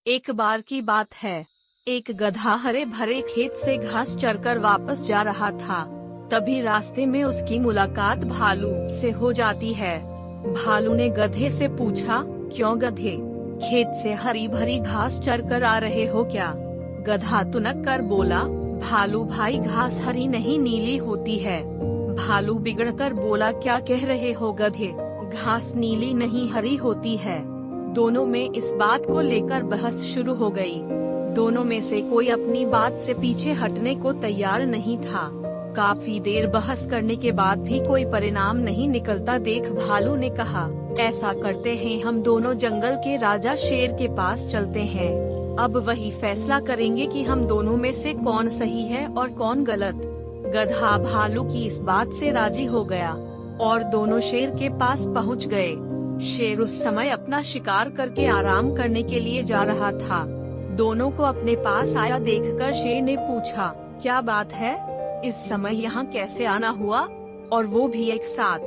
एक बार की बात है, एक गधा हरे भरे खेत से घास चरकर वापस जा रहा था। तभी रास्ते में उसकी मुलाकात भालू से हो जाती है। भालू ने गधे से पूछा, क्यों गधे, खेत से हरी भरी घास चरकर आ रहे हो क्या? गधा तुनक कर बोला, भालू भाई घास हरी नहीं नीली होती है। भालू बिगड़कर बोला, क्या कह रहे हो गधे, घास नीली नहीं हरी होती है। दोनों में इस बात को लेकर बहस शुरू हो गई। दोनों में से कोई अपनी बात से पीछे हटने को तैयार नहीं था। काफी देर बहस करने के बाद भी कोई परिणाम नहीं निकलता देख भालू ने कहा, ऐसा करते हैं, हम दोनों जंगल के राजा शेर के पास चलते हैं। अब वही फैसला करेंगे कि हम दोनों में से कौन सही है और कौन गलत। गधा भालू की इस बात से राजी हो गया और दोनों शेर के पास पहुंच गए। शेर उस समय अपना शिकार करके आराम करने के लिए जा रहा था। दोनों को अपने पास आया देखकर शेर ने पूछा, क्या बात है, इस समय यहाँ कैसे आना हुआ, और वो भी एक साथ?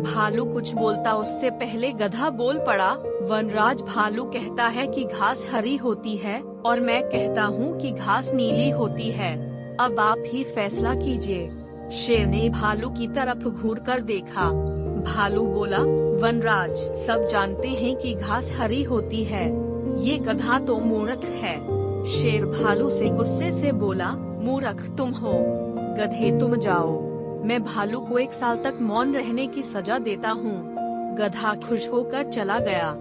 भालू कुछ बोलता उससे पहले गधा बोल पड़ा, वनराज भालू कहता है कि घास हरी होती है और मैं कहता हूँ कि घास नीली होती है। अब आप ही फैसला कीजिए। शेर ने भालू की तरफ घूरकर देखा। भालू बोला, वनराज, सब जानते हैं कि घास हरी होती है, ये गधा तो मूर्ख है। शेर भालू से गुस्से से बोला, मूर्ख तुम हो, गधे तुम जाओ, मैं भालू को 1 साल तक मौन रहने की सजा देता हूँ। गधा खुश होकर चला गया।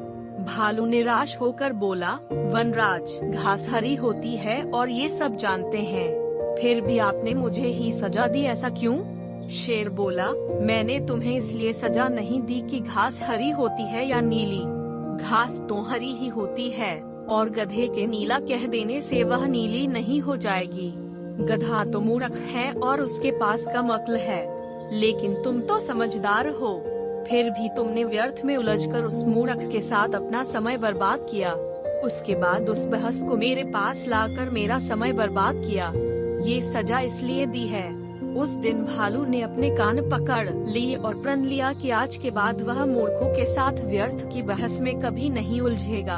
भालू निराश होकर बोला, वनराज, घास हरी होती है और ये सब जानते हैं, फिर भी आपने मुझे ही सजा दी, ऐसा क्यों? शेर बोला, मैंने तुम्हें इसलिए सजा नहीं दी कि घास हरी होती है या नीली, घास तो हरी ही होती है और गधे के नीला कह देने से वह नीली नहीं हो जाएगी। गधा तो मूर्ख है और उसके पास कम अक्ल है, लेकिन तुम तो समझदार हो, फिर भी तुमने व्यर्थ में उलझकर उस मूर्ख के साथ अपना समय बर्बाद किया। उसके बाद उस बहस को मेरे पास लाकर मेरा समय बर्बाद किया। ये सजा इसलिए दी है। उस दिन भालू ने अपने कान पकड़ लिए और प्रण लिया कि आज के बाद वह मूर्खों के साथ व्यर्थ की बहस में कभी नहीं उलझेगा।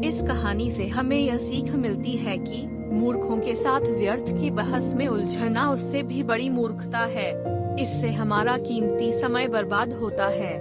इस कहानी से हमें यह सीख मिलती है कि मूर्खों के साथ व्यर्थ की बहस में उलझना उससे भी बड़ी मूर्खता है। इससे हमारा कीमती समय बर्बाद होता है।